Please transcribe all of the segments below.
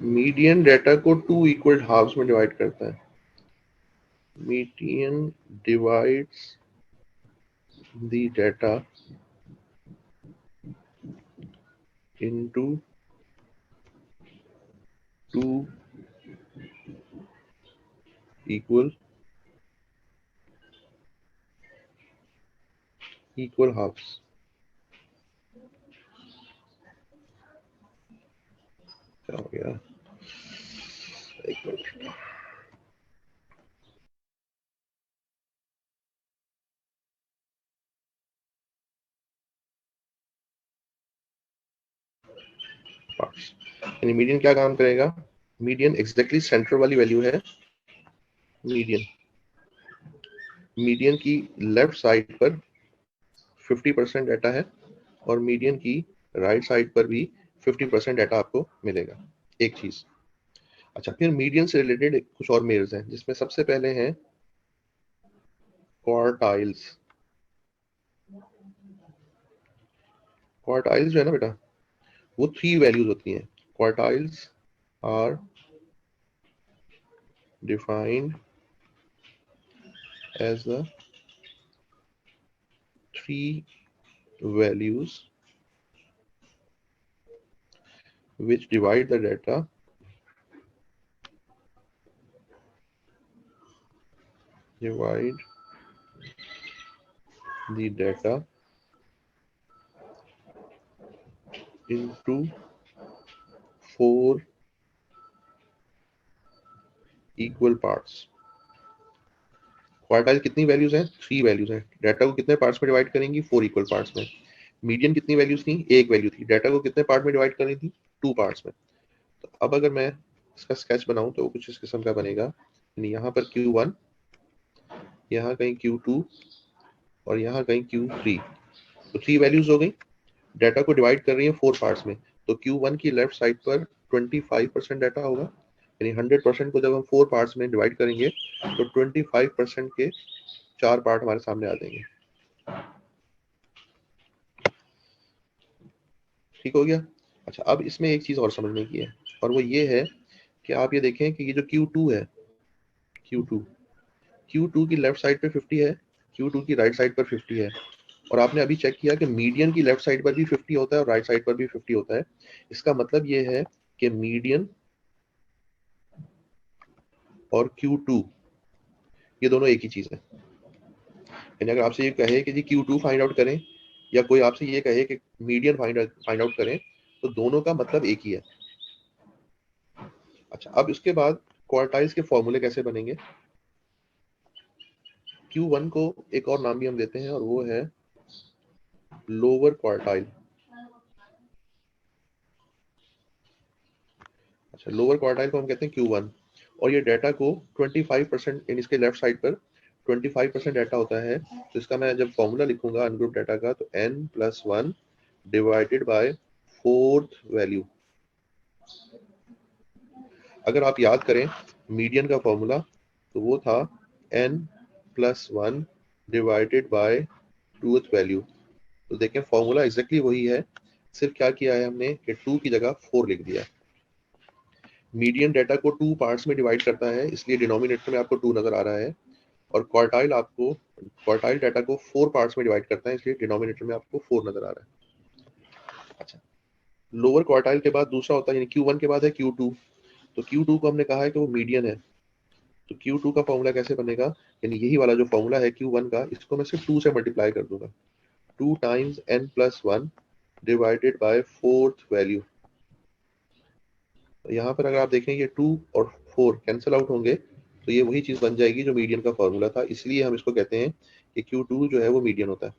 Median data को 2 equal halves में divide करता है. Median divides the data into 2 equal halves. क्या हो गया? एक मिनट. पार्ट्स यानी मीडियन क्या काम करेगा? मीडियन एग्जैक्टली सेंटर वाली वैल्यू है. मीडियन की लेफ्ट साइड पर 50% डाटा है और मीडियन की राइट साइड पर भी 50% डाटा आपको मिलेगा. एक चीज. अच्छा, फिर मीडियन से रिलेटेड कुछ और मेजर्स हैं जिसमें सबसे पहले हैं क्वार्टाइल्स. क्वार्टाइल्स जो है ना बेटा, वो 3 वैल्यूज होती हैं. Quartiles are defined as the 3 values which divide the data into 4 equal parts. Quartile कितनी वैल्यूज हैं? 3 वैल्यूज हैं. डाटा को कितने पार्ट्स में डिवाइड करेंगी? 4 इक्वल पार्ट्स में. मीडियन कितनी वैल्यूज थी? एक वैल्यू थी. डाटा को कितने पार्ट में डिवाइड करनी थी? 2 पार्ट्स में. तो अब अगर मैं इसका स्केच बनाऊं तो कुछ इस किस्म का बनेगा. यहाँ पर Q1, यहाँ कहीं Q2 और यहाँ कहीं Q3. तो 3 वैल्यूज हो गई. डाटा को डिवाइड कर रही है 4 पार्ट्स में. तो Q1 की लेफ्ट साइड पर 25% डाटा होगा. यानी 100% को जब हम 4 पार्ट्स में डिवाइड करेंगे तो 25% के 4 पार्ट हमारे सामने आ जाएंगे. ठीक हो गया? अच्छा, अब इसमें एक चीज और समझने की है और वो ये है कि आप ये देखें कि ये जो Q2 है, Q2 की लेफ्ट साइड पे 50 है, Q2 की राइट साइड पर 50 है. और आपने अभी चेक किया कि मीडियन की लेफ्ट साइड पर भी 50 होता है और राइट साइड पर भी 50 होता है. इसका मतलब ये है कि मीडियन और Q2 ये दोनों एक ही चीज है. यानी अगर आपसे ये कहे कि जी Q2 फाइंड आउट करें या कोई आपसे ये कहे कि मीडियन फाइंड आउट करें तो दोनों का मतलब एक ही है. अच्छा, अब इसके बाद क्वार्टाइल्स के फॉर्मूले कैसे बनेंगे? Q1 को एक और नाम भी हम देते हैं और वो है लोअर क्वार्टाइल. अच्छा, लोअर क्वार्टाइल को हम कहते हैं Q1 और ये डाटा को 25% इसके लेफ्ट साइड पर 25% डाटा होता है. तो इसका मैं जब फॉर्मूला लिखूंगा अनग्रुप डाटा का तो n+1 divided bye 4th value. अगर आप याद करें मीडियन का फॉर्मूला तो वो था n+1 divided bye 2th value. तो देखें फॉर्मूला एग्जैक्टली वही है, सिर्फ क्या किया है हमने कि 2 की जगह 4 लिख दिया. मीडियन डाटा को 2 पार्ट्स में डिवाइड करता है इसलिए डिनोमिनेटर में आपको 2 नजर आ रहा है और क्वार्टाइल डाटा को 4 पार्ट्स में डिवाइड करता है इसलिए डिनोमिनेटर में आपको 4 नजर आ रहा है. अच्छा, लोअर क्वार्टाइल के बाद दूसरा होता है यानी Q1 के बाद है Q2. तो Q2 को हमने कहा है कि वो मीडियन है. तो Q2 का फॉर्मूला कैसे बनेगा? यानी यही वाला जो फॉर्मूला है Q1 का, इसको मैं सिर्फ 2 से मल्टीप्लाई कर दूंगा. 2 times n+1 divided bye 4th value. यहाँ पर अगर आप देखें ये 2 और 4 कैंसिल आउट होंगे तो ये वही चीज बन जाएगी जो मीडियन का फॉर्मूला था. इसलिए हम इसको कहते हैं कि Q2 जो है वो मीडियन होता है.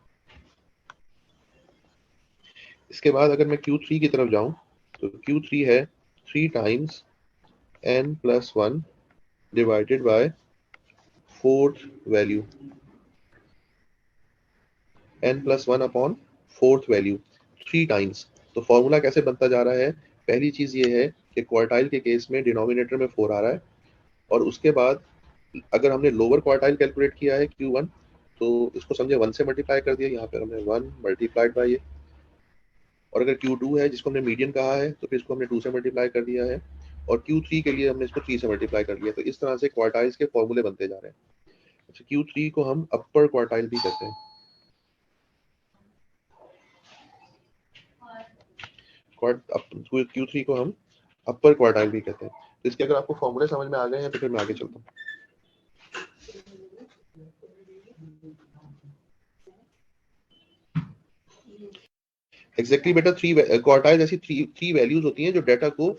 इसके बाद अगर मैं Q3 की तरफ जाऊं तो Q3 है 3 times n+1 divided bye 4th value. n+1 upon 4th value 3 times. तो फॉर्मूला कैसे बनता जा रहा है? पहली चीज ये है कि क्वार्टाइल के केस में डिनोमिनेटर में 4 आ रहा है और उसके बाद अगर हमने लोअर क्वार्टाइल कैलकुलेट किया है Q1 तो इसको समझे 1 से मल्टीप्लाई कर दिया. यहाँ पर हमने 1 मल्टीप्लाइड बाय ये. और अगर Q2 है जिसको हमने मीडियन कहा है तो फिर इसको हमने 2 से मल्टीप्लाई कर दिया है. और Q3 के लिए हमने इसको 3 से मल्टीप्लाई कर लिया। तो इस तरह से क्वार्टाइल्स के फॉर्मूले बनते जा रहे हैं। अच्छा, Q3 को हम अपर क्वार्टाइल भी कहते हैं। Q3 को हम अपर क्वार्टाइल भी कहते हैं। तो इसके अगर आपको फॉर्मूले समझ में आ गए हैं तो फिर मैं आगे चलता हूँ। एग्जैक्टली बेटा, थ्री क्वार्टाइल ऐसी थ्री वैल्यूज होती हैं जो डाटा को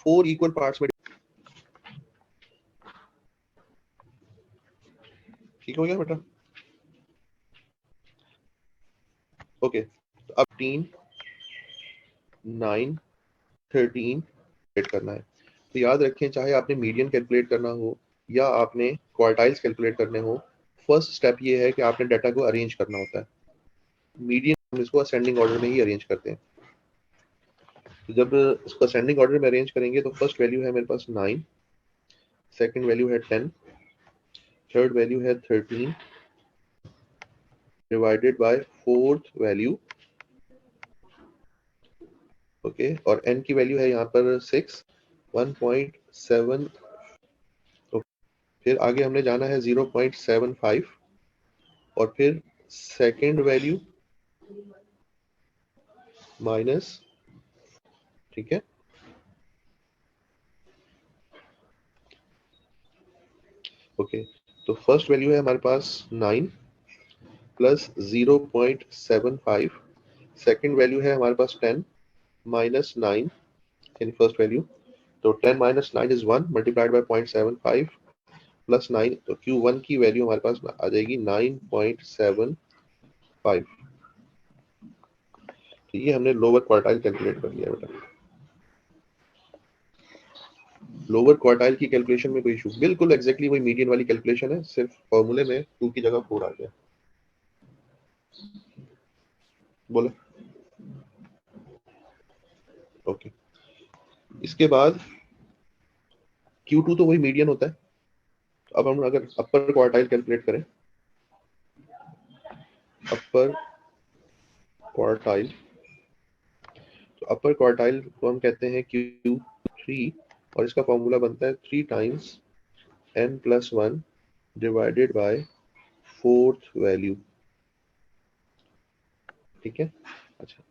4 इक्वल पार्ट्स में। ठीक हो गया बेटा? ओके, तो अब 13, 9, 13 कैलकुलेट करना है। तो याद रखें, चाहे आपने मीडियन कैलकुलेट करना हो या आपने क्वार्टाइल्स कैलकुलेट करने हो, फर्स्ट स्टेप ये है कि आपने डाटा को अरेंज करना होता है। मीडियन हम इसको असेंडिंग ऑर्डर में ही अरेंज करते हैं। तो जब इसको असेंडिंग ऑर्डर में अरेंज करेंगे तो फर्स्ट वैल्यू है मेरे पास 9, सेकंड वैल्यू है 10, थर्ड वैल्यू है 13 divided by fourth value. Okay, और n की वैल्यू है यहाँ पर 6, 1.7। फिर आगे हमने जाना है 0.75 और फिर सेकंड वैल्यू माइनस। ठीक है, ओके। तो फर्स्ट वैल्यू है हमारे पास 9 प्लस 0.75, सेकंड वैल्यू है हमारे पास 10 माइनस 9 यानी फर्स्ट वैल्यू। तो 10 minus 9 is 1 multiplied by 0.75 plus 9, तो Q1 की वैल्यू हमारे पास आ जाएगी 9.75। तो ये हमने लोअर क्वार्टाइल कैलकुलेट कर लिया बेटा। लोअर क्वार्टाइल की कैलकुलेशन में कोई इशू, बिल्कुल एग्जैक्टली वही मीडियन वाली कैलकुलेशन है, सिर्फ फॉर्मूले में 2 की जगह 4 आ गया। बोले ओके। इसके बाद Q2 तो वही मीडियन होता है। अब हम अगर अपर क्वार्टाइल कैलकुलेट करें, अपर क्वार्टाइल, तो अपर क्वार्टाइल को हम कहते हैं Q3 और इसका फॉर्मूला बनता है 3 times n+1 divided by fourth value. ठीक है, अच्छा,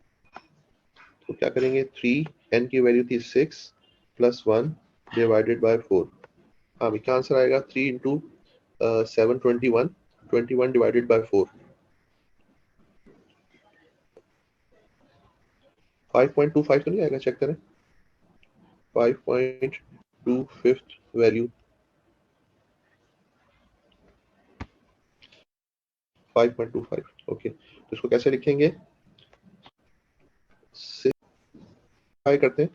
तो क्या करेंगे, 3, n की वैल्यू थी 6 प्लस 1 डिवाइडेड बाय 4। हाँ, क्या आंसर आएगा, 3 इंटू 7, 21, 21 डिवाइडेड बाय 4, 5.25 तो नहीं आएगा, चेक करें। 5.2 फिफ्थ वैल्यू, 5.25। ओके, तो इसको कैसे लिखेंगे, सिंपलीफाई करते हैं।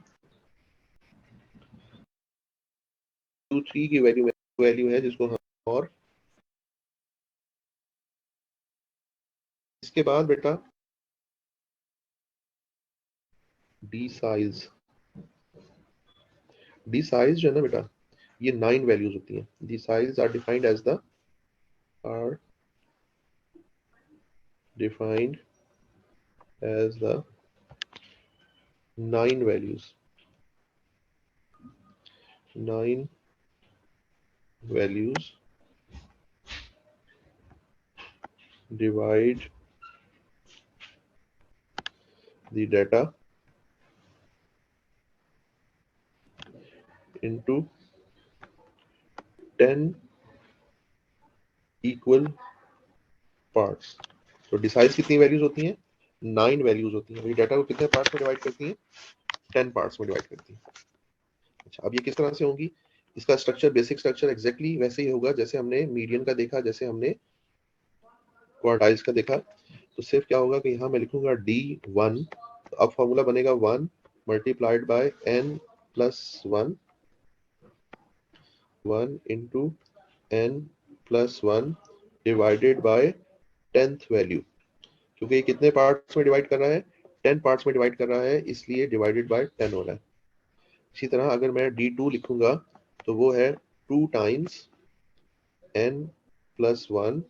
Q3 की वैल्यू है जिसको हम, और इसके बाद बेटा डी साइज, डी साइज जो है ना बेटा, ये 9 वैल्यूज होती हैं। Deciles are defined as the, are defined as the 9 values, 9 values divide the data into 10 equal parts। तो डिसाइज कितनी वैल्यूज होती हैं, 9 वैल्यूज होती हैं। डाटा को कितने पार्ट्स में डिवाइड करती हैं, 10 पार्ट्स में डिवाइड करती हैं। अच्छा, अब ये किस तरह से होंगी, इसका स्ट्रक्चर, बेसिक स्ट्रक्चर एग्जैक्टली वैसे ही होगा जैसे हमने मीडियन का देखा, जैसे हमने क्वार्टाइल्स का देखा। तो सिर्फ क्या होगा कि यहाँ मैं लिखूंगा D1, तो अब फॉर्मूला बनेगा 1 multiplied by n+1, 1 into n+1 divided bye 10th value. क्योंकि ये कितने पार्ट्स में डिवाइड कर रहा है, 10 पार्ट्स में डिवाइड कर रहा है, इसलिए डिवाइडेड बाय 10 हो रहा है। इसी तरह अगर मैं D2 लिखूंगा तो वो है 2 times n+1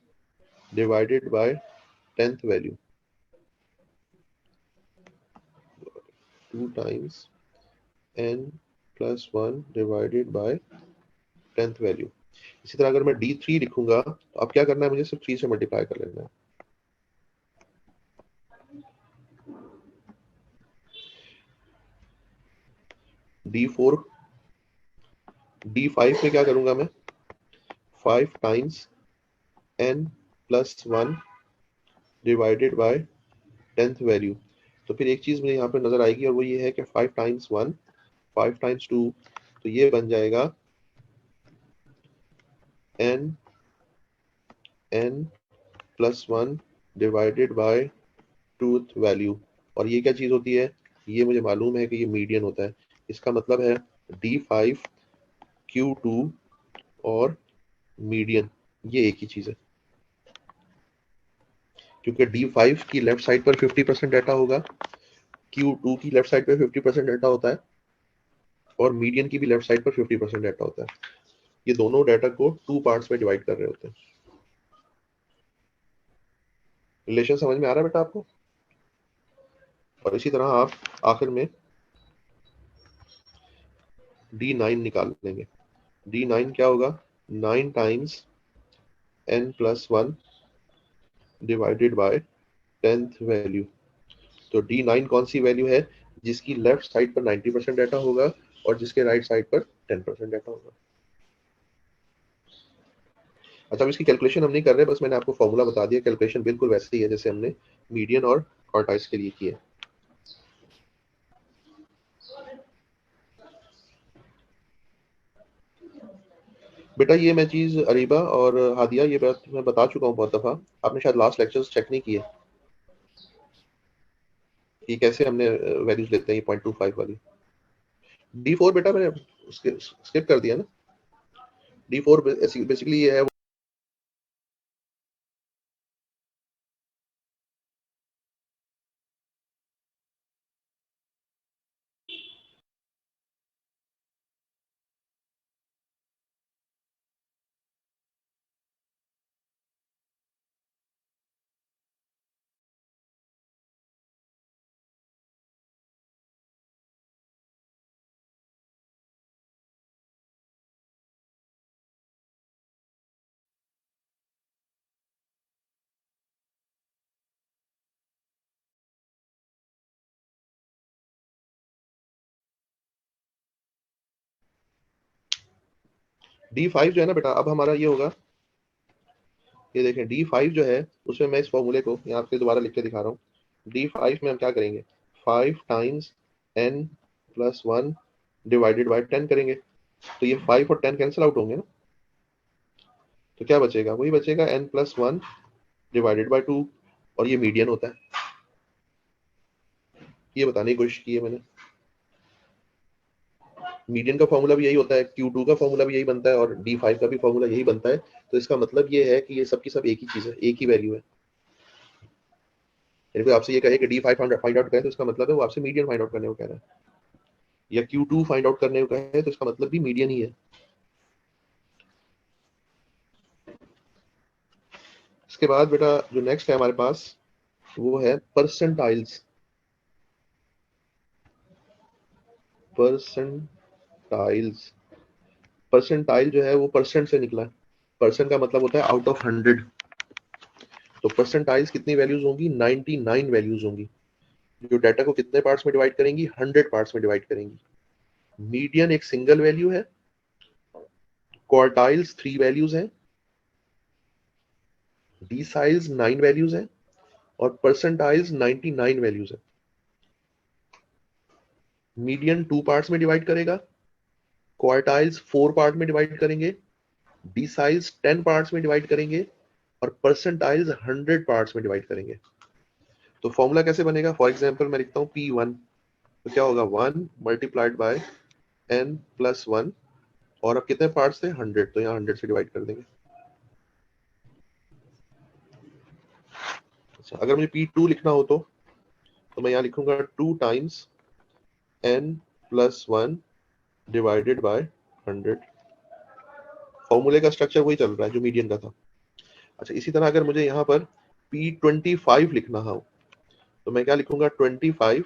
divided bye 10th value, 2 times n plus 1 divided bye 10th value. इसी तरह अगर मैं D3 लिखूंगा तो अब क्या करना है, मुझे सिर्फ 3 से मल्टीप्लाई कर लेना है। D4 D5 में क्या करूंगा मैं, 5 times n plus 1 divided bye 10th value. तो फिर एक चीज मुझे यहाँ पे नजर आएगी और वो ये है कि 5 टाइम्स 1 5 टाइम्स 2, तो ये बन जाएगा n plus 1 divided bye 2th value. और ये क्या चीज होती है, ये मुझे मालूम है कि ये मीडियन होता है। इसका मतलब है D5 Q2 और मीडियन ये एक ही चीज है, क्योंकि D5 की लेफ्ट साइड पर 50% डाटा होगा, Q2 की लेफ्ट साइड पे 50% डाटा होता है और मीडियन की भी लेफ्ट साइड पर 50% डाटा होता है। ये दोनों डाटा को 2 पार्ट्स में डिवाइड कर रहे होते हैं। रिलेशन समझ में आ रहा है बेटा आपको? और इसी तरह आप आखिर में D9 निकाल लेंगे। D9 क्या होगा, 9 times n plus 1 divided bye 10th value. तो D9 कौन सी वैल्यू है, जिसकी लेफ्ट साइड पर 90% डाटा होगा और जिसके राइट साइड पर 10% डाटा होगा। अच्छा, अब इसकी कैलकुलेशन हम नहीं कर रहे, बस मैंने आपको फॉर्मूला बता दिया। कैलकुलेशन बिल्कुल वैसे ही है जैसे हमने मीडियन और क्वार्टाइल्स के लिए की है। बेटा ये मैं चीज अरीबा और हादिया, ये बात मैं बता चुका हूँ बहुत दफा, आपने शायद लास्ट लेक्चर्स चेक नहीं किए कि कैसे हमने वैल्यूज लेते हैं ये 0.25 वाली। D4 बेटा मैंने स्किप कर दिया ना। D4 बेसिकली ये है, D5 जो है ना बेटा, अब हमारा ये होगा, ये देखें D5 जो है उसमें मैं इस फॉर्मूले को यहाँ पे दोबारा लिख के दिखा रहा हूँ। D5 में हम क्या करेंगे, 5 times n plus 1 divided bye 10 करेंगे। तो ये 5 और 10 कैंसिल आउट होंगे ना, तो क्या बचेगा, वही बचेगा n प्लस 1 डिवाइडेड बाय 2, और ये मीडियन होता है। ये बताने की कोशिश की है मैंने। मीडियन का फॉर्मूला भी यही होता है, Q2 का फॉर्मूला भी यही बनता है और D5 का भी फॉर्मूला यही बनता है। तो इसका मतलब ये है कि ये सब की सब एक ही चीज है, एक ही वैल्यू है। यदि कोई आपसे ये कहे कि D5 फाइंड आउट करें, तो इसका मतलब है वो आपसे मीडियन फाइंड आउट करने को कह रहा है। या Q2 फाइंड आउट करने को कहे तो इसका मतलब भी मीडियन ही है। इसके बाद बेटा जो नेक्स्ट है हमारे पास वो है परसेंटाइल्स। परसेंटाइल्स, परसेंटाइल जो है वो परसेंट से निकला है। परसेंट का मतलब होता है आउट ऑफ 100। तो परसेंटाइल्स कितनी वैल्यूज होंगी, 99 वैल्यूज होंगी, जो डाटा को कितने पार्ट्स में डिवाइड करेंगी, 100 पार्ट्स में डिवाइड करेंगी। मीडियन एक सिंगल वैल्यू है, क्वार्टाइल्स 3 वैल्यूज हैं, डिसाइल्स 9 वैल्यूज हैं और परसेंटाइल्स 99 वैल्यूज हैं। मीडियन 2 पार्ट्स में डिवाइड करेगा, क्वार्टाइल्स 4 पार्ट में डिवाइड करेंगे, डिसाइल्स 10 पार्ट्स में डिवाइड करेंगे और परसेंटाइल्स 100 पार्ट्स में डिवाइड करेंगे। तो फॉर्मूला कैसे बनेगा, फॉर एग्जांपल मैं लिखता हूँ P1, तो क्या होगा 1 मल्टीप्लाइड बाय n प्लस 1, और अब कितने पार्ट्स थे, 100, तो यहाँ 100 से डिवाइड कर देंगे। अच्छा, अगर मुझे P2 लिखना हो तो मैं यहाँ लिखूंगा 2 times n plus 1 divided bye 100। फॉर्मूले का स्ट्रक्चर वही चल रहा है जो मीडियन का था। अच्छा, इसी तरह अगर मुझे यहाँ पर P25 लिखना हो तो मैं क्या लिखूंगा, 25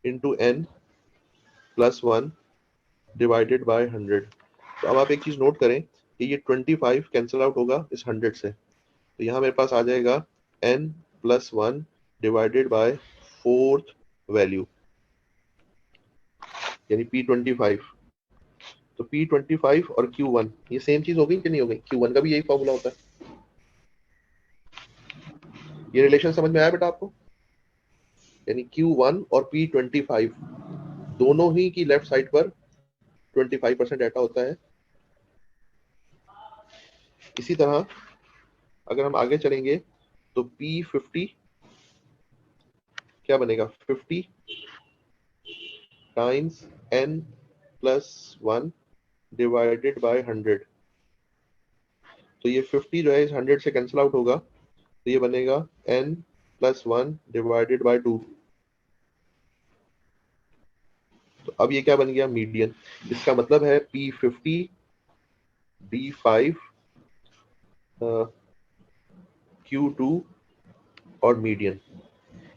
into n plus 1 divided bye 100। तो अब आप एक चीज नोट करें कि ये 25 कैंसिल आउट होगा इस 100 से, तो यहाँ मेरे पास आ जाएगा n plus 1 divided by fourth value यानी P25। तो P25 और Q1 ये सेम चीज हो गई कि नहीं हो गई? Q1 का भी यही फॉर्मूला होता है। ये रिलेशन समझ में आया बेटा आपको? यानी Q1 और P25 दोनों ही की लेफ्ट साइड पर 25% डाटा होता है। इसी तरह अगर हम आगे चलेंगे तो P50 क्या बनेगा? 50 times n plus 1 divided bye 100। तो ये 50 जो है इस 100 से कैंसिल आउट होगा, तो ये बनेगा n प्लस 1 डिवाइडेड बाय 2। तो अब ये क्या बन गया? मीडियन। इसका मतलब है P50 D5 Q2 और मीडियन,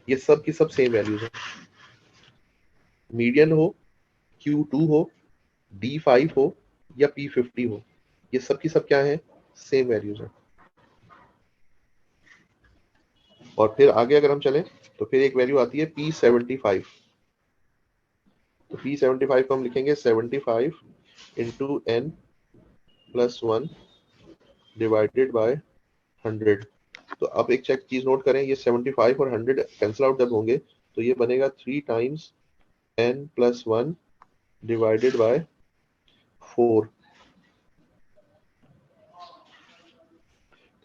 ये सब की सब सेम वैल्यूज है। मीडियन हो, Q2 हो, D5 हो या P50 हो, ये सब की सब क्या है? सेम वैल्यूज है। और फिर आगे अगर हम चलें तो फिर एक वैल्यू आती है P75। तो P75 को हम लिखेंगे 75 into n plus 1 divided bye 100। तो अब एक चेक चीज नोट करें, ये 75 और 100 कैंसिल आउट जब होंगे तो ये बनेगा 3 times n plus 1 divided by 4।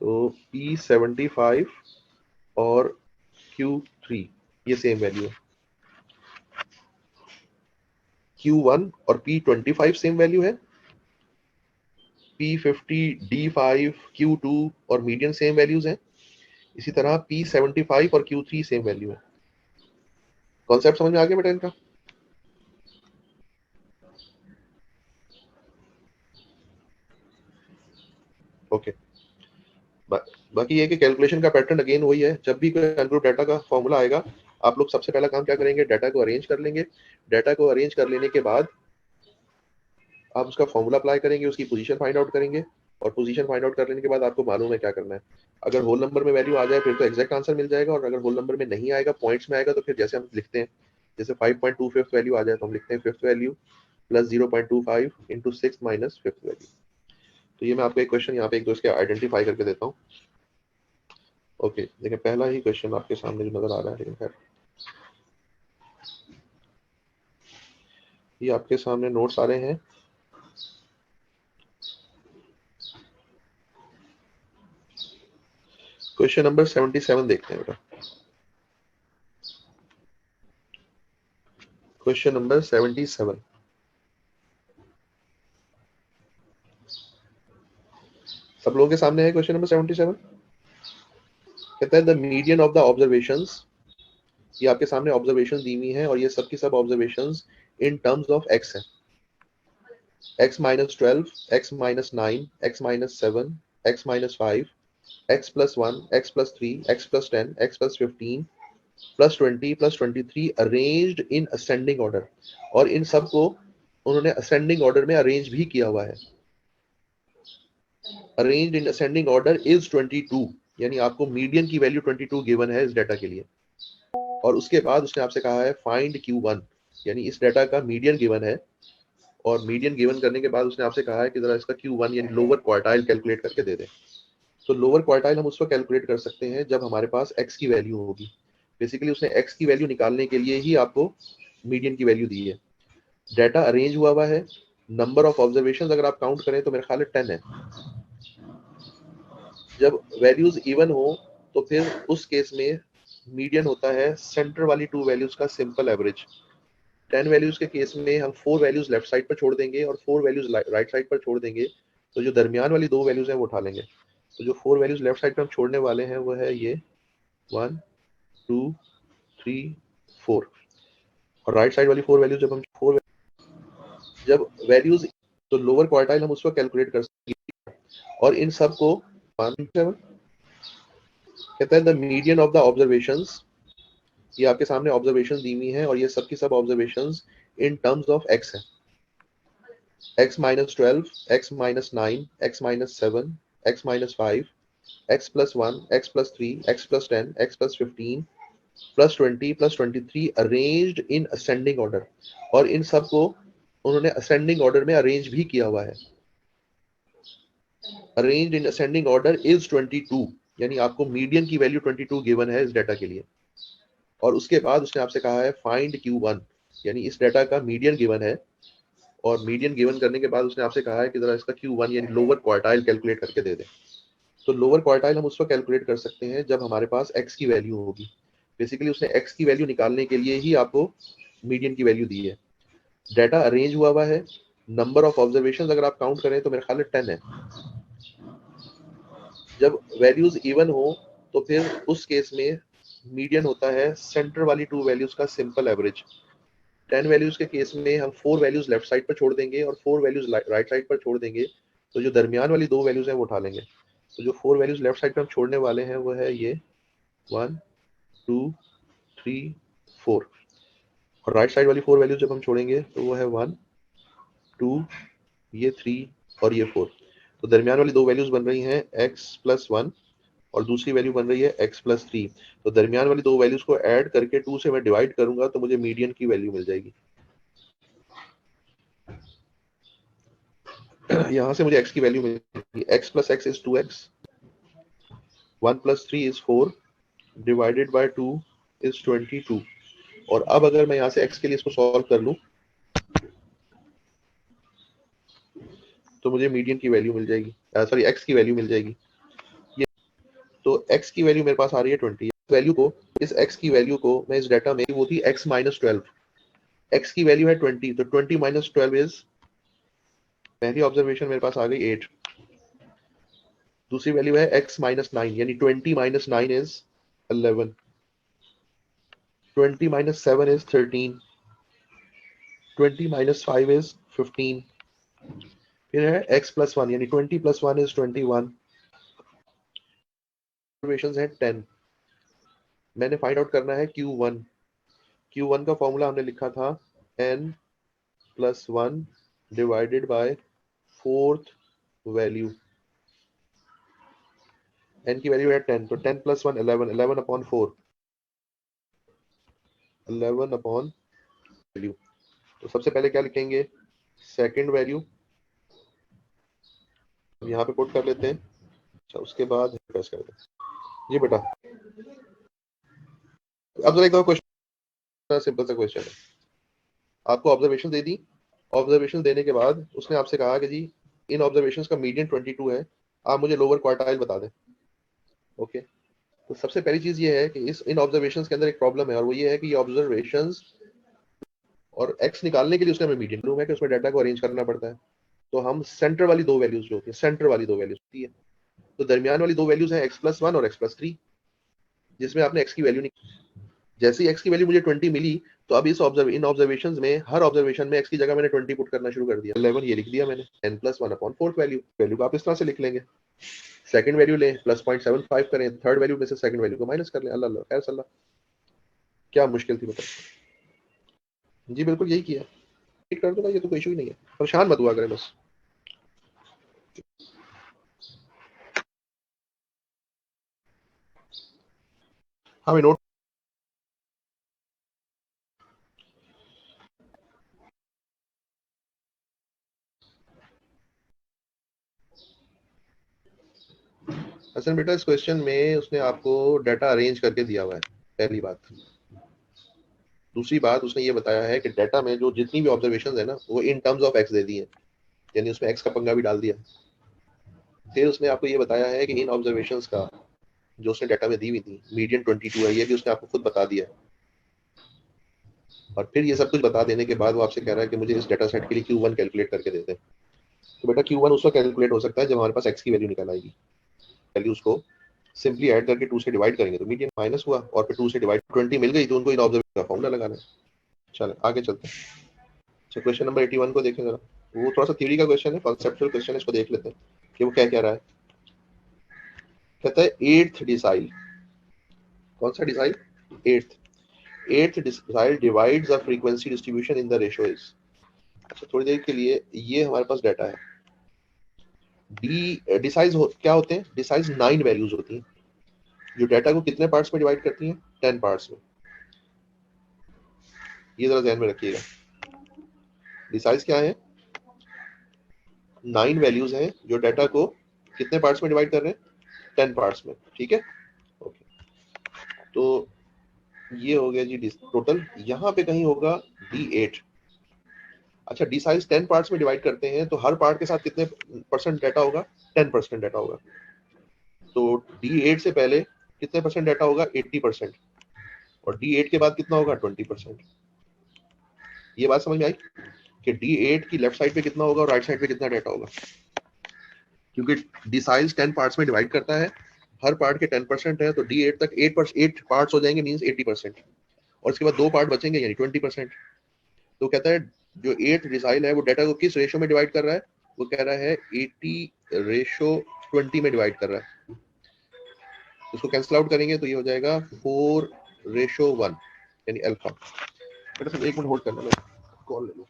तो P75 और Q3 ये सेम वैल्यू है। Q1 और P25 सेम वैल्यू है, P50 D5 Q2 और मीडियन सेम वैल्यूज हैं। इसी तरह P75 और Q3 सेम वैल्यू है। कॉन्सेप्ट समझ में आ गया बेटा इनका? ओके। बाकी ये कि कैलकुलेशन का पैटर्न अगेन वही है, जब भी कोई अनग्रुप डाटा का फॉर्मूला आएगा आप लोग सबसे पहला काम क्या करेंगे? डाटा को अरेंज कर लेंगे। डाटा को अरेंज कर लेने के बाद आप उसका फॉर्मूला अप्लाई करेंगे, उसकी पोजीशन फाइंड आउट करेंगे, और पोजीशन फाइंड आउट कर लेने के बाद आपको मालूम है क्या करना है। अगर होल नंबर में वैल्यू आ जाए फिर तो एग्जैक्ट आंसर मिल जाएगा, और अगर होल नंबर में नहीं आएगा, पॉइंट्स में आएगा, तो फिर जैसे हम लिखते हैं, जैसे 5.25 वैल्यू आ जाए तो हम लिखते हैं fifth value plus 0.25 into 6 minus fifth value. तो ये मैं आपको एक क्वेश्चन यहाँ पे एक दो इसके आइडेंटिफाई करके देता हूँ। ओके, देखिए पहला ही क्वेश्चन आपके सामने जो नजर आ रहा है, लेकिन खैर ये आपके सामने नोट्स आ रहे हैं। क्वेश्चन नंबर 77 देखते हैं बेटा। क्वेश्चन नंबर 77, सब लोगों के सामने है क्वेश्चन नंबर 77। कहता है the median of the observations, ये आपके सामने ऑब्जर्वेशन दी हुई है और ये सब की सब observations in terms of x है। x minus 12, x minus 9, x minus 7, x minus 5, x plus 1, x plus 3, x plus 10, x plus 15, plus 20, plus 23 arranged in ascending order। और इन सब को उन्होंने ascending order में arrange भी किया हुआ है। arranged in ascending order is 22, यानी आपको मीडियन की वैल्यू 22 गिवन है इस डाटा के लिए। और उसके बाद उसने आपसे कहा है फाइंड Q1, यानी इस डाटा का मीडियन गिवन है, और मीडियन गिवन करने के बाद उसने आपसे कहा है कि जरा इसका Q1 यानी लोअर क्वार्टाइल कैलकुलेट करके दे दे। तो लोअर क्वार्टाइल हम उस वक्त कैलकुलेट कर सकते हैं जब हमारे पास x की वैल्यू होगी। बेसिकली उसने x की वैल्यू निकालने के लिए ही आपको मीडियन की वैल्यू दी है। डाटा अरेंज हुआ है, नंबर ऑफ ऑब्जर्वेशंस अगर आप काउंट करें तो मेरे ख्याल है 10 है। जब वैल्यूज इवन हो तो फिर उस केस में मीडियन होता है सेंटर वाली टू वैल्यूज का सिंपल एवरेज। 10 वैल्यूज के केस में हम 4 वैल्यूज लेफ्ट साइड पर छोड़ देंगे और 4 वैल्यूज राइट साइड पर छोड़ देंगे, तो जो दरमियान वाली दो वैल्यूज हैं वो उठा लेंगे। तो जो 4 वैल्यूज लेफ्ट साइड पर हम छोड़ने वाले हैं वो है ये 1 2 3 4, और राइट साइड वाली 4 वैल्यूज जब हम 4 जब वैल्यूज, तो लोअर क्वार्टाइल हम उस वक्त कैलकुलेट कर सकते हैं। और इन सब को 7 कहता है the median of the observations, ये आपके सामने ऑब्जर्वेशन दी हुई है और ये सब की सब observations in terms of x है। x minus 12, x minus 9, x minus 7, x minus 5, x plus 1, x plus 3, x plus 10, x plus 15, plus 20, plus 23 arranged in ascending order, और इन सब को उन्होंने असेंडिंग ऑर्डर में अरेंज भी किया हुआ है. Arranged in ascending order is 22, यानी आपको मीडियन की वैल्यू 22 गिवन है इस डाटा के लिए. और उसके बाद उसने आपसे कहा है फाइंड Q1, यानी इस डाटा का मीडियन गिवन है, और मीडियन गिवन करने के बाद उसने आपसे कहा है कि जरा इसका Q1 यानी लोअर क्वार्टाइल कैलकुलेट करके दे दे. तो लोअर क्वार्टाइल हम उस वक्त कैलकुलेट कर सकते हैं जब हमारे पास x की वैल्यू होगी. बेसिकली उसने x की वैल्यू निकालने के लिए ही आपको मीडियन की वैल्यू दी है. डाटा अरेंज हुआ है. नंबर ऑफ ऑब्जर्वेशंस अगर आप काउंट करें तो मेरे ख्याल में 10 है. जब वैल्यूज इवन हो तो फिर उस केस में मीडियन होता है सेंटर वाली 2 वैल्यूज का सिंपल एवरेज. 10 वैल्यूज के केस में हम 4 वैल्यूज लेफ्ट साइड पर छोड़ देंगे और 4 वैल्यूज राइट साइड पर छोड़ देंगे, तो जो दरमियान वाली 2 वैल्यूज हैं वो उठा लेंगे. तो जो 4 वैल्यूज लेफ्ट साइड पर हम छोड़ने वाले हैं वो है ये 1 2 3 4, और राइट साइड वाली 4 वैल्यूज जब हम छोड़ेंगे तो वो है 1 2 ये 3 और ये 4. तो दरमियान वाली 2 वैल्यूज बन रही हैं x प्लस 1 और दूसरी वैल्यू बन रही है x प्लस 3. तो दरमियान वाली 2 वैल्यूज को ऐड करके 2 से मैं डिवाइड करूंगा तो मुझे मीडियन की वैल्यू मिल जाएगी. यहाँ से मुझे x की वैल्यू मिलेगी. x plus x is 2x, 1 plus 3 is 4, divided by 2 is 22. और अब अगर मैं यहाँ से x के लिए इसको सॉल्व कर लूं तो मुझे मीडियन की वैल्यू मिल जाएगी, सॉरी x की वैल्यू मिल जाएगी. ये तो x की वैल्यू मेरे पास आ रही है 20. वैल्यू को, इस x की वैल्यू को मैं इस डाटा में, वो थी x माइनस 12, x की वैल्यू है 20, तो 20 माइनस 12 इज, पहली ऑब्जर्वेशन मेरे पास आ गई 8. दूसरी वैल्यू है x माइनस 9, यानी 20 minus 9 is 11, 20 minus 7 is 13, 20 minus 5 is 15. फिर है x प्लस 1, यानी 20 प्लस 1 इज 21. ऑब्जर्वेशंस हैं 10. मैंने फाइंड आउट करना है Q1. Q1 का फॉर्मूला हमने लिखा था n plus 1 divided by fourth value. n की वैल्यू है 10, तो 10 प्लस 1 11, 11 अपॉन 4, 11 अपॉन वैल्यू. तो सबसे पहले क्या लिखेंगे, सेकंड वैल्यू यहाँ पे पुट कर लेते हैं. अच्छा, उसके बाद प्रेस कर दें. जी बेटा, अब जरा एक क्वेश्चन, सिंपल सा क्वेश्चन है. आपको ऑब्जर्वेशन दे दी. ऑब्जर्वेशन देने के बाद उसने आपसे कहा कि जी इन ऑब्जर्वेशंस का मीडियन 22 है, आप मुझे लोअर क्वार्टाइल बता दें. ओके. तो सबसे पहली चीज ये है कि इन ऑब्जर्वेशंस के अंदर एक प्रॉब्लम है, और वो ये है कि ये ऑब्जर्वेशंस और x निकालने के लिए उसने हमें मीडियन रूम है कि उसमें डाटा को अरेंज करना पड़ता है. तो हम सेंटर वाली 2 वैल्यूज जो होती है, सेंटर वाली 2 वैल्यूज होती है, तो दरमियान वाली 2 वैल्यूज हैं x प्लस 1 और x प्लस 3, जिसमें आपने x की वैल्यू नहीं. जैसे ही x की वैल्यू मुझे 20 मिली, तो अब इन ऑब्जर्वेशंस में हर ऑब्जर्वेशन में x की जगह मैंने 20 पुट करना शुरू कर दिया. 11 ये लिख दिया मैंने, n plus 1 upon fourth value को आप इस तरह से लिख लेंगे. सेकंड वैल्यू लें, प्लस 0.75 करें, थर्ड वैल्यू में से सेकंड वैल्यू को माइनस कर लें. अल्लाह खैर सल्ला, क्या मुश्किल थी बताओ. जी बिल्कुल यही किया. कर दो, ये तो कोई इशू ही नहीं है, परेशान मत हुआ करें बस. हाँ, मैं नोट. हसन बेटा, इस क्वेश्चन में उसने आपको डाटा अरेंज करके दिया हुआ है, पहली बात. दूसरी बात, उसने ये बताया है कि डाटा में जो जितनी भी ऑब्जर्वेशन है ना, वो इन टर्म्स ऑफ एक्स दे दी है, यानी उसमें एक्स का पंगा भी डाल दिया. फिर उसने आपको ये बताया है कि इन ऑब्जर्वेशन का जो उसने डाटा में दी हुई थी मीडियन 22 है, ये भी उसने आपको खुद बता दिया. और फिर ये सब कुछ बता देने के बाद वो आपसे कह रहा है कि मुझे इस डाटा सेट के लिए Q1 कैलकुलेट करके दे दें. तो बेटा Q1 उस वक्त कैलकुलेट हो सकता है जब हमारे पास x की वैल्यू निकल आएगी. वैल्यूज को सिंपली ऐड करके 2 से डिवाइड करेंगे तो मीडियन माइनस हुआ, और फिर 2 से डिवाइड 20 मिल गई, तो उनको इन ऑब्जर्वेशन का फॉर्मूला लगाना है. चलो आगे चलते हैं. अच्छा, क्वेश्चन नंबर 81 को देखें जरा. वो थोड़ा सा थ्योरी का क्वेश्चन है, कॉन्सेप्चुअल क्वेश्चन है, इसको देख लेते हैं कि वो क्या कह रहा है. कहता है एट्थ डिसाइल. कौन सा decile? Eighth. Eighth decile divides the frequency distribution in the ratio is. अच्छा थोड़ी देर के लिए ये हमारे पास डाटा है। डिसाइज क्या होते हैं? डिसाइज 9 वैल्यूज होती हैं जो डाटा को कितने पार्ट्स में डिवाइड करती हैं? 10 पार्ट्स में। ये जरा ध्यान में रखिएगा। डिसाइज क्या है? 9 वैल्यूज हैं जो डाटा को कितने पार्ट्स में डिवाइड कर रहे हैं? 10 पार्ट्स में। ठीक है, ओके। तो ये हो गया जी टोटल। यहाँ पे कहीं होगा D8। अच्छा, डी साइज 10 पार्ट्स में डिवाइड करते हैं तो हर पार्ट के साथ कितने परसेंट डाटा होगा? 10% डाटा होगा। तो D8 से पहले कितने परसेंट डाटा होगा? 80%। और D8 के बाद कितना होगा? 20%। ये बात समझ में आई कि D8 की लेफ्ट साइड पे कितना होगा और राइट साइड पे कितना डाटा होगा? क्योंकि डी साइज 10 पार्ट्स में डिवाइड करता है, हर पार्ट के 10% है, तो D8 तक 8 पार्ट्स हो जाएंगे, मींस 80%। और इसके बाद 2 पार्ट बचेंगे यानी 20%। तो कहता है जो 8 डिसाइल है वो डाटा को किस रेशो में डिवाइड कर रहा है? वो कह रहा है 80:20 में डिवाइड कर रहा है। उसको कैंसिल आउट करेंगे तो ये हो जाएगा 4:1 यानी अल्फा। बेटा सिर्फ 1 मिनट होल्ड करना, मैं कॉल ले लूं।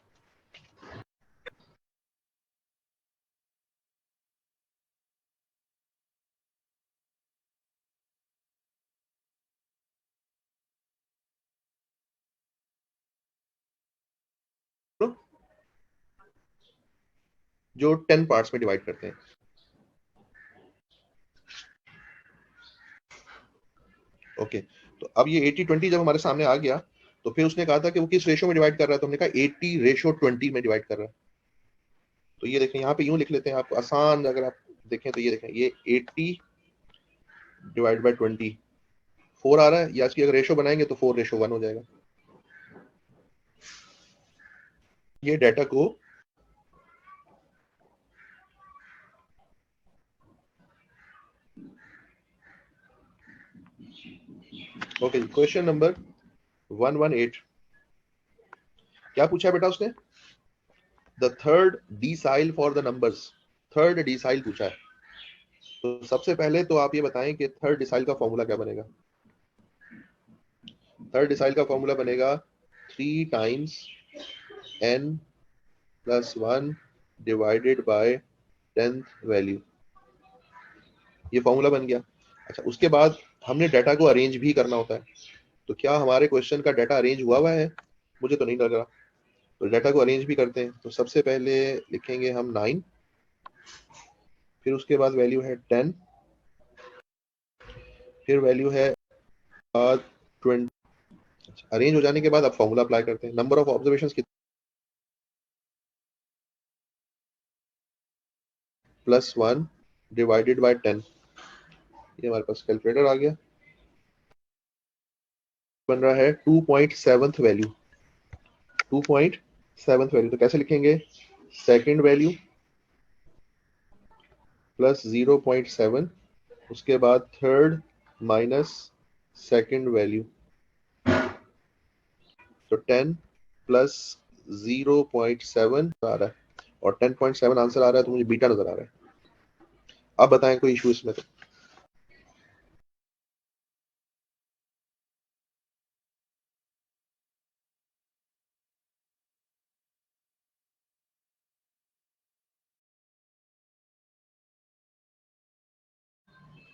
जो 10 पार्ट्स में डिवाइड करते हैं। ओके, तो अब ये 80:20 जब हमारे सामने आ गया तो फिर उसने कहा था कि वो किस रेशो में डिवाइड कर रहा है, तो हमने कहा 80:20 में डिवाइड कर रहा है। तो ये देखें, यहाँ पे यूं लिख लेते हैं, आपको आसान अगर आप देखें तो ये देखें, ये 80/20 4 आ रहा है, या इसकी अगर रेशो बनाएंगे तो 4:1 हो जाएगा। ये डाटा को ओके, क्वेश्चन नंबर 118 क्या पूछा है बेटा उसने? The third decile for the numbers. Third decile पूछा है। तो सबसे पहले तो आप ये बताएं कि थर्ड डिसाइल का फॉर्मूला क्या बनेगा? थर्ड डिसाइल का फॉर्मूला बनेगा 3 times n+1 divided bye 10th value. ये फॉर्मूला बन गया। अच्छा, उसके बाद हमने डाटा को अरेंज भी करना होता है। तो क्या हमारे क्वेश्चन का डाटा अरेंज हुआ है? मुझे तो नहीं लग रहा। तो डाटा को अरेंज भी करते हैं। तो सबसे पहले लिखेंगे हम 9, फिर उसके बाद वैल्यू है 10, फिर वैल्यू है 20। अरेंज हो जाने के बाद अब फॉर्मूला अप्लाई करते हैं। Number of observations +1 divided bye 10। ये हमारे पास कैलकुलेटर आ गया। बन रहा है 2.7th वैल्यू। 2.7th वैल्यू तो कैसे लिखेंगे? सेकंड वैल्यू प्लस 0.7, उसके बाद थर्ड माइनस सेकंड वैल्यू। तो 10 प्लस 0.7 आ रहा है, और 10.7 आंसर आ रहा है, तो मुझे बीटा नजर आ रहा है। अब बताएं कोई इशू इसमें? तो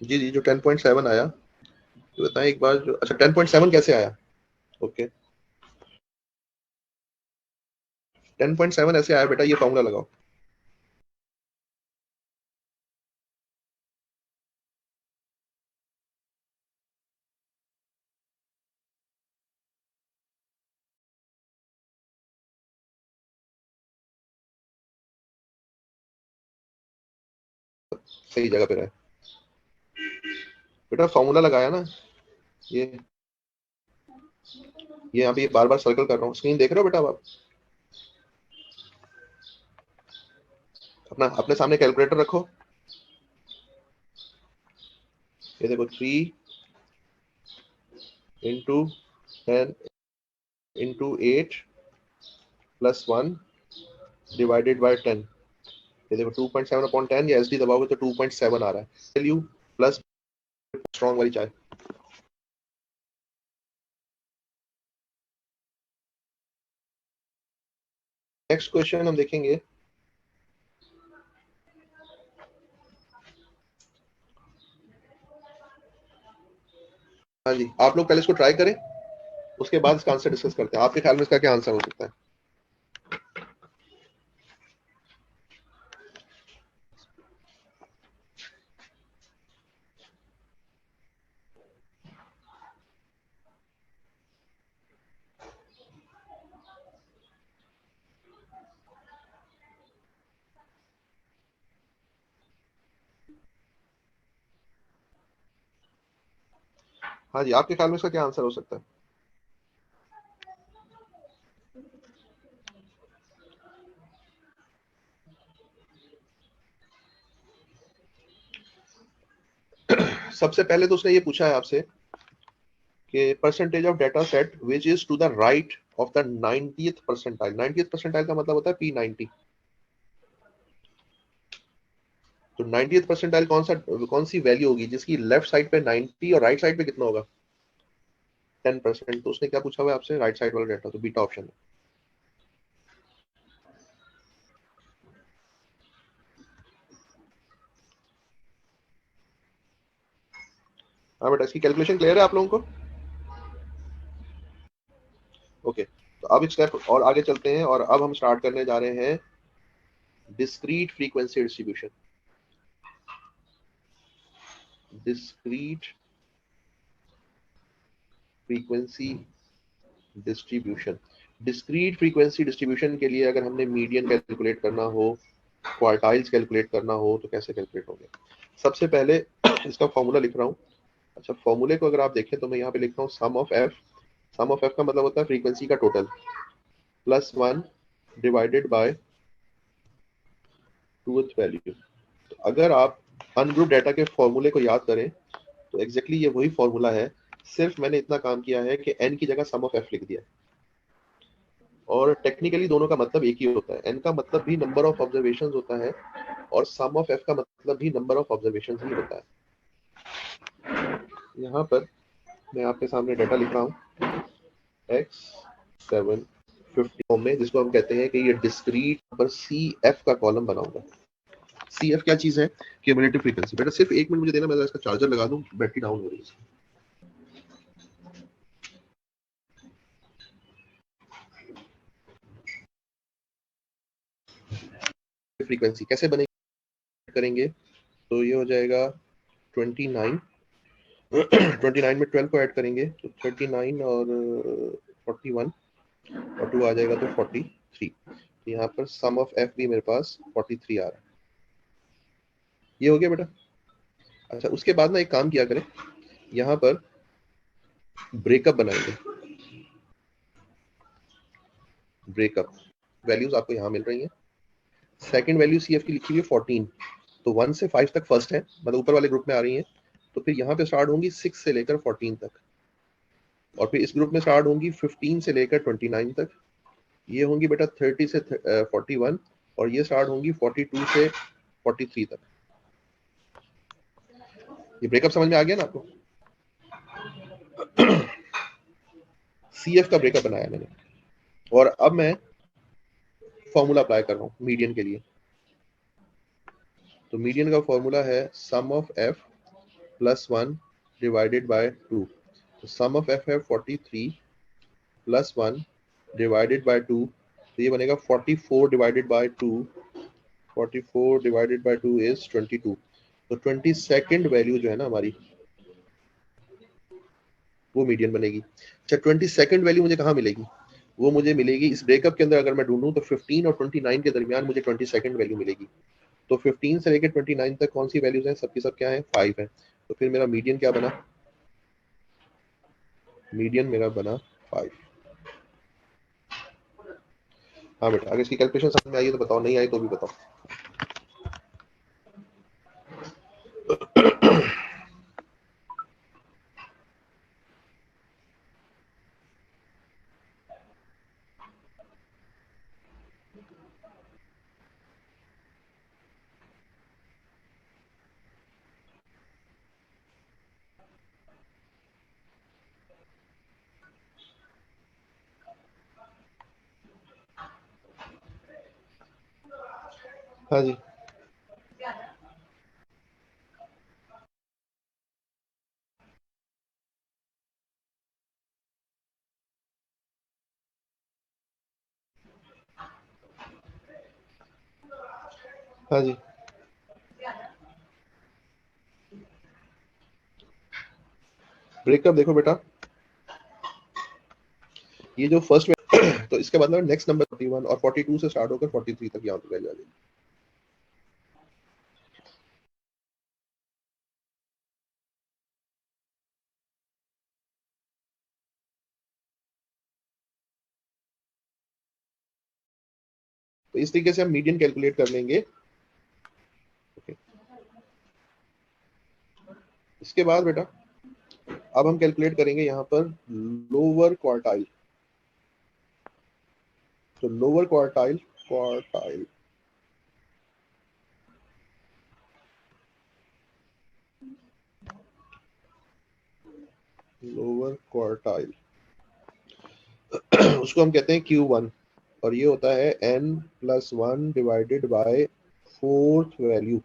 जी जी, जो 10.7 आया, तो बताएं एक बार। जो अच्छा 10.7 कैसे आया? ओके, 10.7 ऐसे आया बेटा, ये फॉर्मूला लगाओ। सही जगह पे रहे बेटा, फॉर्मूला लगाया ना। ये यहाँ पे बार बार सर्कल कर रहा हूँ, स्क्रीन देख रहे हो बेटा? अब आप अपना अपने सामने कैलकुलेटर रखो। ये देखो, 3 × 10 × 8 + 1 डिवाइडेड बाय 10। ये देखो 2.7/10, या SD दबाओगे तो 2.7 आ रहा है। वैल्यू प्लस स्ट्रॉन्ग वाली चाय। नेक्स्ट क्वेश्चन हम देखेंगे। हाँ जी, आप लोग पहले इसको ट्राई करें, उसके बाद इसका आंसर डिस्कस करते हैं। आपके ख्याल में इसका क्या आंसर हो सकता है? हाँ जी, आपके ख्याल में इसका क्या आंसर हो सकता है? सबसे पहले तो उसने ये पूछा है आपसे कि percentage of data set which is to the right of the 90th percentile. 90th percentile का मतलब होता है P90। तो 90th परसेंटाइल कौन सी वैल्यू होगी जिसकी लेफ्ट साइड पे 90 और राइट साइड पे कितना होगा? 10%। तो उसने क्या पूछा हुआ है आपसे? राइट साइड वाला डेटा, तो बीटा ऑप्शन है। हाँ बेटा, इसकी कैलकुलेशन क्लियर है आप लोगों को? ओके, तो अब एक स्टेप और आगे चलते हैं और अब हम स्टार्ट करने जा रहे हैं discrete frequency distribution. Discrete frequency distribution. Discrete frequency distribution के लिए अगर हमने मीडियन कैलकुलेट करना हो, क्वार्टाइल्स कैलकुलेट करना हो, तो कैसे कैलकुलेट होंगे? सबसे पहले इसका फॉर्मूला लिख रहा हूँ। अच्छा, फॉर्मूले को अगर आप देखें तो मैं यहाँ पे लिख रहा हूँ sum of F. Sum of F का मतलब होता है फ्रीक्वेंसी का total plus 1 divided by truth value. तो अगर आप अनग्रुप डाटा के फॉर्मूले को याद करें तो एग्जैक्टली ये वही फॉर्मूला है, सिर्फ मैंने इतना काम किया है कि n की जगह सम ऑफ f लिख दिया। और टेक्निकली दोनों का मतलब एक ही होता है। n का मतलब भी नंबर ऑफ ऑब्जर्वेशंस होता है और सम ऑफ f का मतलब भी नंबर ऑफ ऑब्जर्वेशंस ही होता है। यहाँ पर मैं आपके सामने डाटा लिख रहा हूँ x 750 फॉर्म में, जिसको हम कहते हैं कि ये डिस्क्रीट पर सी एफ का कॉलम बनाऊंगा। सी एफ क्या चीज है? Cumulative frequency. बेटा सिर्फ 1 मिनट मुझे देना, मैं इसका चार्जर लगा दूं, बैटरी डाउन हो रही है। फ्रीक्वेंसी कैसे बनेगी करेंगे तो ये हो जाएगा 29। 29 में 12 को ऐड करेंगे तो 39 और 41 और 2 आ जाएगा तो 43। तो यहाँ पर सम ऑफ एफ भी मेरे पास 43 आ रहा है। ये हो गया बेटा। अच्छा, उसके बाद ना एक काम किया करें, यहाँ पर ब्रेकअप बनाएंगे। ब्रेकअप वैल्यूज आपको यहाँ मिल रही हैं। सेकंड वैल्यू सी एफ की लिखी हुई है 14। तो 1 से 5 तक फर्स्ट है, मतलब ऊपर वाले ग्रुप में आ रही है। तो फिर यहाँ पे स्टार्ट होंगी 6 से लेकर 14 तक, और फिर इस ग्रुप में स्टार्ट होंगी 15 से लेकर 29 तक। ये होंगी बेटा 30 से 41, और ये स्टार्ट होंगी 42 से 43 तक। ये ब्रेकअप समझ में आ गया ना आपको? सी एफ का ब्रेकअप बनाया मैंने, और अब मैं फॉर्मूला अप्लाई कर रहा हूँ मीडियन के लिए। तो मीडियन का फॉर्मूला है sum of F plus 1 divided by 2। तो सम ऑफ एफ है 43 प्लस 1 डिवाइडेड बाय 2, तो ये बनेगा 44 divided by 2। 44 divided by 2 is 22। तो 22nd वैल्यू जो है ना हमारी, वो मीडियन बनेगी। अच्छा, 22nd वैल्यू मुझे कहाँ मिलेगी? वो मुझे मिलेगी इस ब्रेकअप के अंदर। अगर मैं ढूंढूं तो 15 और 29 के दरमियान मुझे 22nd वैल्यू मिलेगी। तो 15 से लेकर 29 तक कौन सी वैल्यूज हैं? सबकी सब क्या है? 5 है। तो फिर मेरा मीडियन क्या बना? मीडियन मेरा बना 5। हाँ बेटा, अगर इसकी कैलकुलेशन समझ में आई है तो बताओ, नहीं आई तो भी बताओ। हाँ जी, हाँ जी, ब्रेकअप देखो बेटा, ये जो फर्स्ट तो इसके मतलब नेक्स्ट नंबर 41 और 42 से स्टार्ट होकर 43 तक यहाँ पे वैल्यू आ जाएगी। तो इस तरीके से हम मीडियन कैलकुलेट कर लेंगे। ओके, इसके बाद बेटा अब हम कैलकुलेट करेंगे यहाँ पर लोअर क्वार्टाइल। तो lower quartile, quartile lower quartile उसको हम कहते हैं Q1 और ये होता है n+1 divided by fourth value.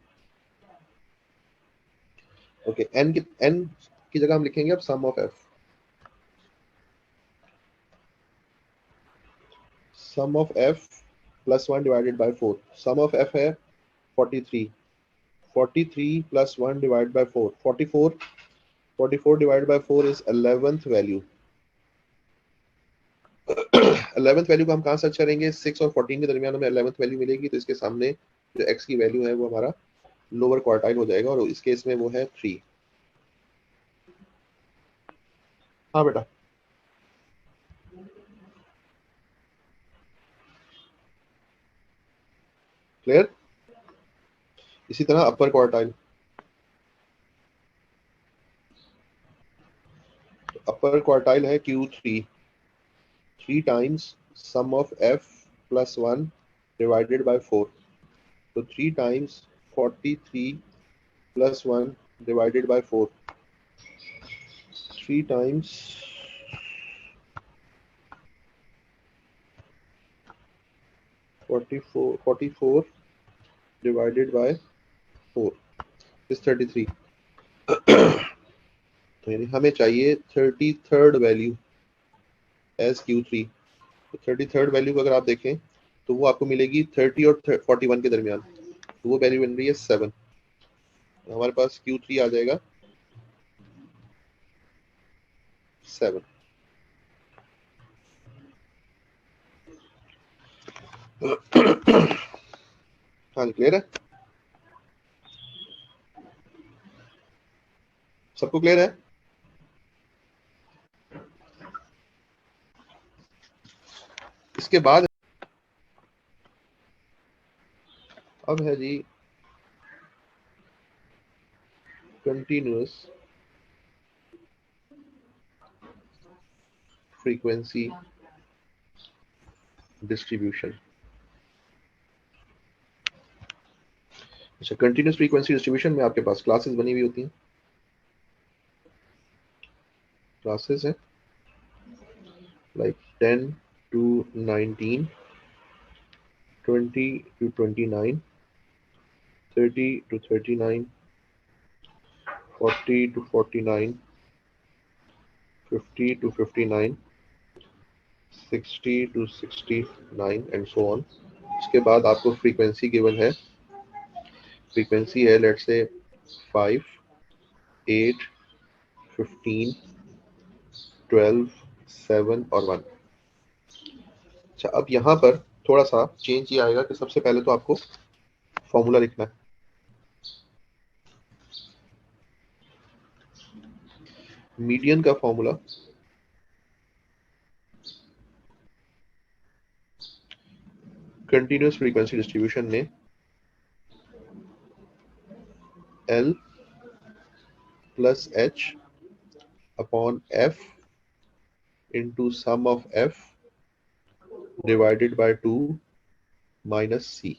Okay, n की जगह हम लिखेंगे अब sum of f। Sum of f +1 divided by 4। Sum of f है 43। 43 +1 divide by 4 44। 44 divide by 4 is 11th value. 11th value को हम कहाँ सर्च करेंगे? 6 और 14 के दरमियान हमें 11th वैल्यू मिलेगी, तो इसके सामने जो x की वैल्यू है वो हमारा लोअर क्वार्टाइल हो जाएगा और इस केस में वो है 3। हाँ बेटा, क्लियर। इसी तरह अपर क्वार्टाइल, अपर क्वार्टाइल है Q3। 3 times sum of f +1 divided by 4। तो 3 times 43 +1 divided by 4। 3 times 44 divided by 4 is 33। तो यानी हमें चाहिए 33rd वैल्यू एज Q3। तो 33rd वैल्यू को अगर आप देखें तो वो आपको मिलेगी 30 और 41 के दरमियान, तो वो वैल्यू बन रही है 7। तो हमारे पास Q3 आ जाएगा 7। हाँ, क्लियर है? सबको क्लियर है? इसके बाद अब है जी कंटिन्यूअस फ्रीक्वेंसी डिस्ट्रीब्यूशन। अच्छा, कंटिन्यूअस फ्रीक्वेंसी डिस्ट्रीब्यूशन में आपके पास क्लासेस बनी हुई होती हैं। क्लासेस हैं like 10 to 19, 20 to 29, 30 to 39, 40 to 49, 50 to 59, 60 to 69 and so on. इसके बाद आपको फ्रीक्वेंसी गिवन है। फ्रीक्वेंसी है लेट्स से 5, 8, 15, 12, 7 और 1। अच्छा, अब यहाँ पर थोड़ा सा चेंज ये आएगा कि सबसे पहले तो आपको फॉर्मूला लिखना है। मीडियन का फॉर्मूला कंटिन्यूअस फ्रीक्वेंसी डिस्ट्रीब्यूशन में L + h upon f into sum of f divided by 2 minus c।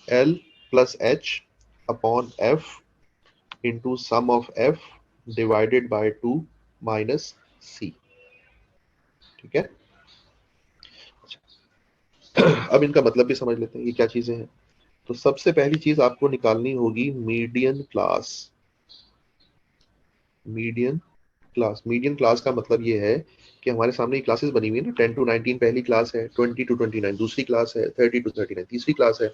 L + h upon f into sum of f divided by 2 minus c। ठीक है। अब इनका मतलब भी समझ लेते हैं ये क्या चीजें हैं। तो सबसे पहली चीज आपको निकालनी होगी median class. Median class, median class का मतलब ये है कि हमारे सामने क्लासेस बनी हुई है ना, 10 to 19 पहली क्लास है, 20 to 29 दूसरी क्लास है, 30 to 39 तीसरी क्लास है।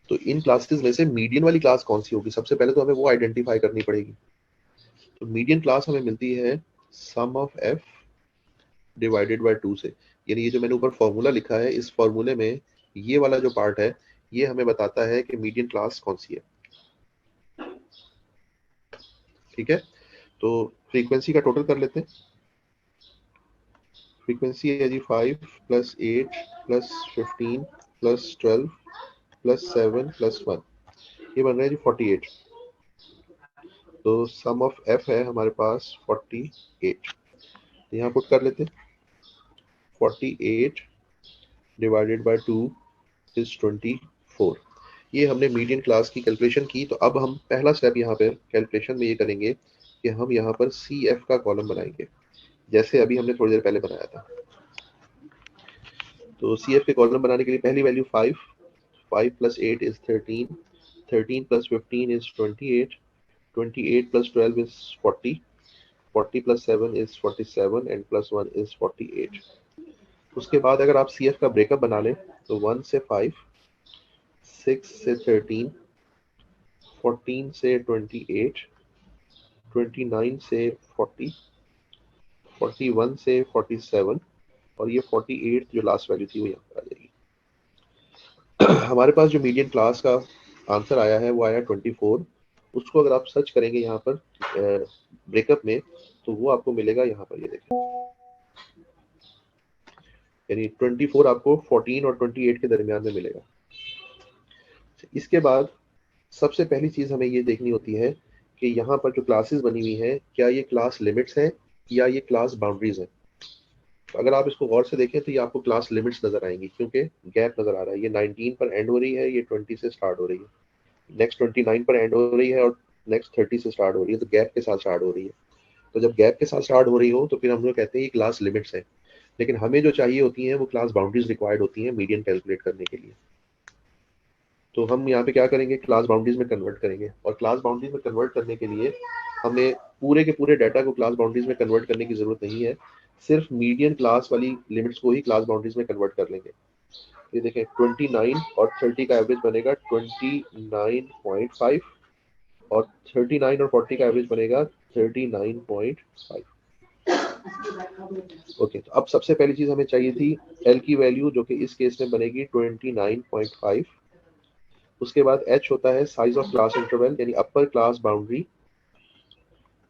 तो इन क्लासेस में से मीडियन वाली क्लास कौन सी होगी, सबसे पहले तो हमें वो आइडेंटिफाई करनी पड़ेगी। तो मीडियन क्लास हमें मिलती है sum of F divided by 2 से। यानी ये जो मैंने ऊपर फॉर्मूला लिखा है, इस फॉर्मूले में ये वाला जो पार्ट है ये हमें बताता है कि मीडियन क्लास कौन सी है। ठीक है, तो फ्रीक्वेंसी का टोटल कर लेते हैं। फ्रीक्वेंसी है जी 5 plus 8 plus 15 plus 12 plus 7 plus 1, ये बन रहा है जी 48। तो सम ऑफ एफ है हमारे पास 48, तो यहाँ पुट कर लेते हैं। 48 डिवाइडेड बाय 2 इज 24। ये हमने मीडियन क्लास की कैलकुलेशन की। तो अब हम पहला स्टेप यहाँ पे कैलकुलेशन में ये करेंगे कि हम यहाँ पर सी एफ का कॉलम बनाएंगे, जैसे अभी हमने थोड़ी देर पहले बनाया था। तो सी एफ के कॉलम बनाने के लिए पहली value 5, 5 plus 8 is 13, 13 plus 15 is 28, 28 plus 12 is 40, 40 plus 7 is 47 and plus 1 is 48। उसके बाद अगर आप सी एफ का ब्रेकअप बना लें तो 1 से 5, 6 से 13, 14 से 28, 29 से 40, 41 से 47 और ये 48 जो लास्ट वैल्यू थी वो यहाँ पर आ जाएगी। हमारे पास जो मीडियन क्लास का आंसर आया है वो आया 24। उसको अगर आप सर्च करेंगे यहाँ पर ब्रेकअप में तो वो आपको मिलेगा यहाँ पर, ये देखिए, यानी 24 आपको 14 और 28 के दरमियान में मिलेगा। इसके बाद सबसे पहली चीज हमें ये देखनी होती है कि यहाँ पर जो क्लासेस बनी हुई हैं क्या ये क्लास लिमिट्स हैं या ये क्लास बाउंड्रीज हैं। तो अगर आप इसको गौर से देखें तो ये आपको क्लास लिमिट्स नजर आएंगी, क्योंकि गैप नजर आ रहा है। ये 19 पर एंड हो रही है, ये 20 से स्टार्ट हो रही है, नेक्स्ट 29 पर एंड हो रही है और नेक्स्ट 30 से स्टार्ट हो रही है। तो गैप के साथ स्टार्ट हो रही है। तो जब गैप के साथ स्टार्ट हो रही हो तो फिर हम लोग कहते हैं ये क्लास लिमिट्स है। लेकिन हमें जो चाहिए होती हैं वो क्लास बाउंड्रीज रिक्वायर्ड होती हैं मीडियन कैलकुलेट करने के लिए। तो हम यहाँ पे क्या करेंगे, क्लास बाउंड्रीज में कन्वर्ट करेंगे। और क्लास बाउंड्रीज में कन्वर्ट करने के लिए हमें पूरे के पूरे डाटा को क्लास बाउंड्रीज में कन्वर्ट करने की जरूरत नहीं है, सिर्फ मीडियन क्लास वाली लिमिट्स को ही क्लास बाउंड्रीज में कन्वर्ट कर लेंगे। ये देखें 29 और 30 का एवरेज बनेगा 29.5 और 39 और 40 का एवरेज बनेगा 39.5। ओके, तो अब सबसे पहली चीज हमें चाहिए थी एल की वैल्यू, जो कि इस केस में बनेगी 29.5। उसके बाद एच होता है साइज ऑफ क्लास इंटरवल, यानी upper class boundary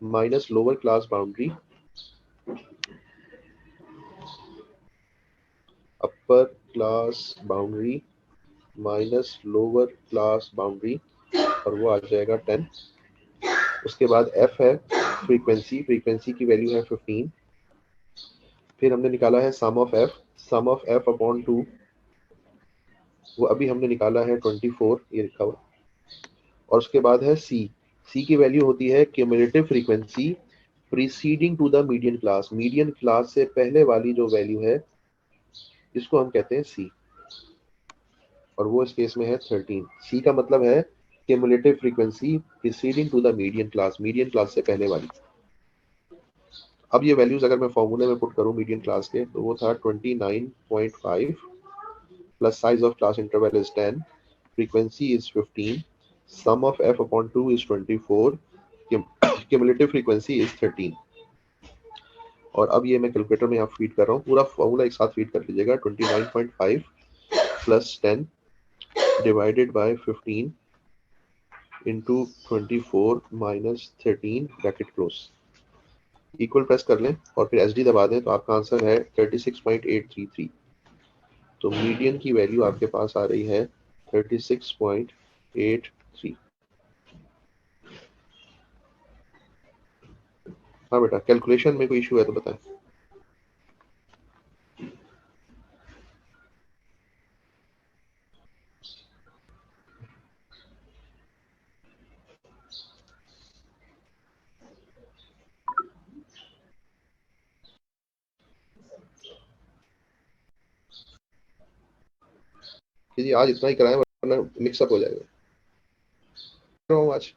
minus lower class boundary, upper class boundary minus lower class boundary, और वो आ जाएगा 10। उसके बाद एफ है फ्रीक्वेंसी, फ्रीक्वेंसी की वैल्यू है 15। फिर हमने निकाला है sum of F, sum of F upon 2, वो अभी हमने निकाला है 24, ये लिखा हुआ। और उसके बाद है सी, सी की वैल्यू होती है cumulative frequency preceding to the median class, median class से पहले वाली जो वैल्यू है इसको हम कहते हैं सी, और वो इस केस में है 13। सी का मतलब है cumulative frequency preceding to the median class से पहले वाली। अब ये वैल्यूज अगर मैं फॉर्मूले में पुट करूं मीडियन क्लास के तो वो था 29.5 plus size of class interval is 10, frequency is 15, sum of f upon 2 is 24, cumulative frequency is 13। और अब ये मैं कैलकुलेटर में यहाँ फीड कर रहा हूँ, पूरा फॉर्मूला एक साथ फीड कर लीजिएगा। 29.5 plus 10 divided by 15 into 24 minus 13 bracket close, equal press कर लें और फिर एस डी दबा दें तो आपका आंसर है 36.833। तो मीडियन की वैल्यू आपके पास आ रही है 36.83। हाँ बेटा, कैलकुलेशन में कोई इशू है तो बताएं। कि जी आज इतना ही कराएं वरना मिक्सअप हो जाएगा। आज